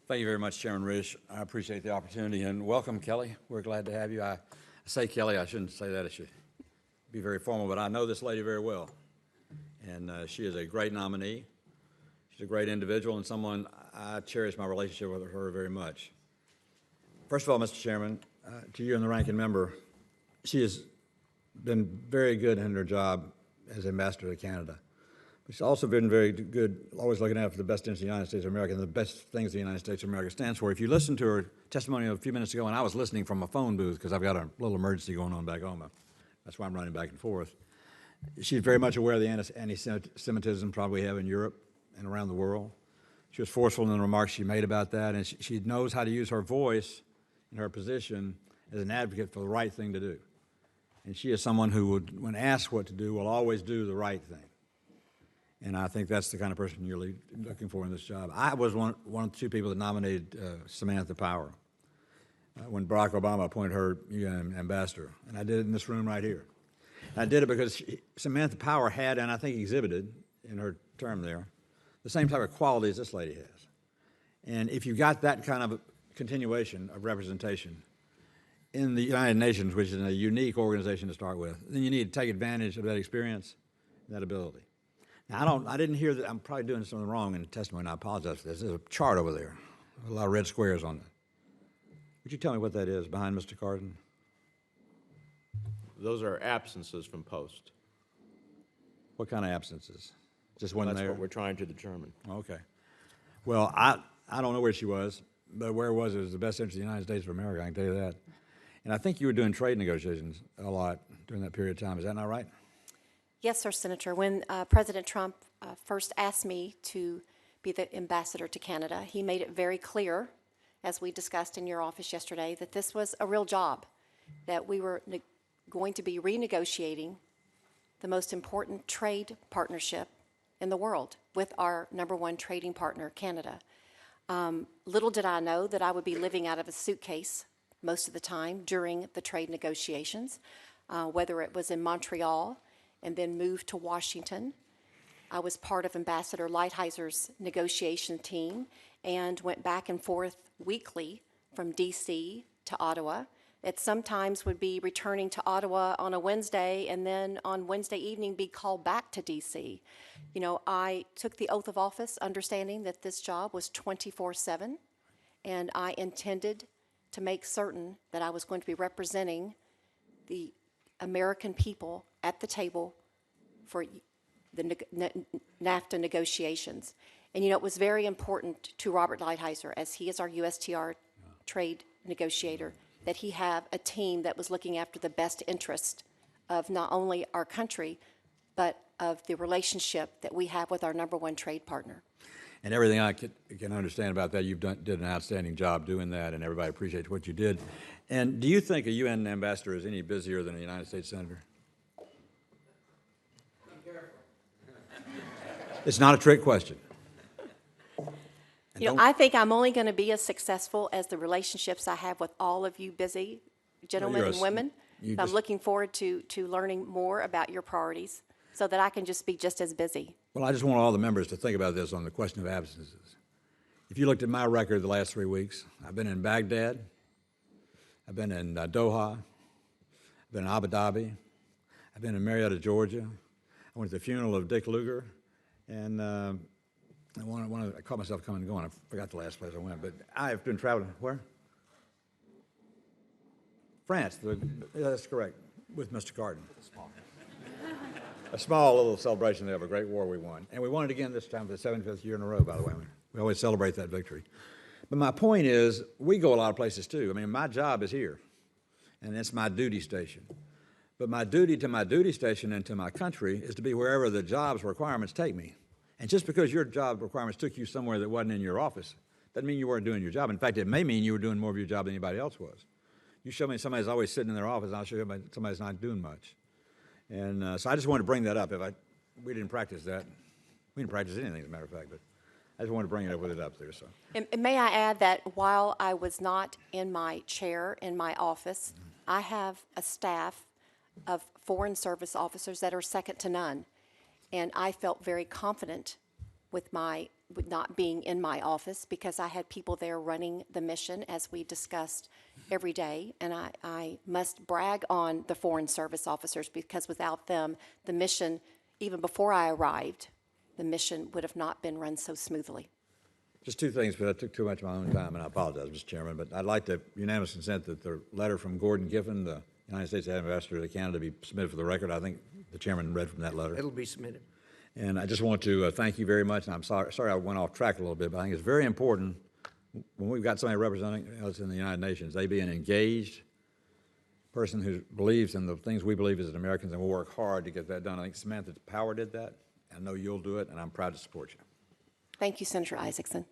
Thank you very much, Chairman Risch. I appreciate the opportunity, and welcome, Kelly. We're glad to have you. I say Kelly, I shouldn't say that. It should be very formal, but I know this lady very well, and she is a great nominee. She's a great individual and someone I cherish my relationship with her very much. First of all, Mr. Chairman, to you and the ranking member, she has been very good in her job as ambassador to Canada. She's also been very good, always looking out for the best interests of the United States of America and the best things the United States of America stands for. If you listen to her testimony a few minutes ago, and I was listening from a phone booth because I've got a little emergency going on back home. That's why I'm running back and forth. She's very much aware of the anti-Semitism probably we have in Europe and around the world. She was forceful in the remarks she made about that, and she knows how to use her voice and her position as an advocate for the right thing to do. And she is someone who would, when asked what to do, will always do the right thing. And I think that's the kind of person you're looking for in this job. I was one of the two people that nominated Samantha Power when Barack Obama appointed her UN ambassador. And I did it in this room right here. And I did it because Samantha Power had, and I think exhibited in her term there, the same type of qualities this lady has. And if you got that kind of continuation of representation in the United Nations, which is a unique organization to start with, then you need to take advantage of that experience and that ability. Now, I didn't hear that. I'm probably doing something wrong in the testimony, and I apologize for this. There's a chart over there, a lot of red squares on it. Would you tell me what that is behind Mr. Cardin? Those are absences from post. What kind of absences? Just one there? That's what we're trying to determine. Okay. Well, I don't know where she was, but where it was the best interest of the United States of America, I can tell you that. And I think you were doing trade negotiations a lot during that period of time. Is that not right? Yes, sir, Senator. When President Trump first asked me to be the ambassador to Canada, he made it very clear, as we discussed in your office yesterday, that this was a real job, that we were going to be renegotiating the most important trade partnership in the world with our #1 trading partner, Canada. Little did I know that I would be living out of a suitcase most of the time during the trade negotiations, whether it was in Montreal and then moved to Washington. I was part of Ambassador Lighthizer negotiation team and went back and forth weekly from D.C. to Ottawa. It sometimes would be returning to Ottawa on a Wednesday and then on Wednesday evening be called back to D.C. You know, I took the oath of office understanding that this job was 24/7, and I intended to make certain that I was going to be representing the American people at the table for the NAFTA negotiations. And you know, it was very important to Robert Lighthizer, as he is our USTR trade negotiator, that he have a team that was looking after the best interest of not only our country, but of the relationship that we have with our #1 trade partner. And everything I can understand about that, did an outstanding job doing that, and everybody appreciates what you did. And do you think a UN ambassador is any busier than a United States senator? It's not a trick question. You know, I think I'm only going to be as successful as the relationships I have with all of you busy gentlemen and women. I'm looking forward to learning more about your priorities so that I can just be just as busy. Well, I just want all the members to think about this on the question of absences. If you looked at my record the last 3 weeks, I've been in Baghdad, I've been in Doha, I've been in Abu Dhabi, I've been in Marietta, Georgia. I went to the funeral of Dick Lugar, and I caught myself coming and going. I forgot the last place I went, but I've been traveling. Where? France. That's correct, with Mr. Cardin. A small little celebration there of a great war we won. And we won it again this time for the 75th year in a row, by the way. We always celebrate that victory. But my point is, we go a lot of places too. I mean, my job is here, and it's my duty station. But my duty to my duty station and to my country is to be wherever the job's requirements take me. And just because your job requirements took you somewhere that wasn't in your office, doesn't mean you weren't doing your job. In fact, it may mean you were doing more of your job than anybody else was. You show me somebody's always sitting in their office, and I'll show you somebody's not doing much. And so I just wanted to bring that up. We didn't practice that. We didn't practice anything, as a matter of fact, but I just wanted to bring it up with it up there. So. And may I add that while I was not in my chair in my office, I have a staff of Foreign Service officers that are second to none. And I felt very confident with my with not being in my office because I had people there running the mission, as we discussed, every day. And I must brag on the Foreign Service officers because without them, the mission, even before I arrived, the mission would have not been run so smoothly. Just two things, but I took too much of my own time, and I apologize, Mr. Chairman, but I'd like to unanimous consent that the letter from Gordon Giffen, the United States Ambassador to Canada, be submitted for the record. I think the chairman read from that letter. It'll be submitted. And I just want to thank you very much, and I'm sorry I went off track a little bit, but I think it's very important when we've got somebody representing us in the United Nations, they be an engaged person who believes in the things we believe as Americans, and we'll work hard to get that done. I think Samantha Power did that. I know you'll do it, and I'm proud to support you. Thank you, Senator Isakson.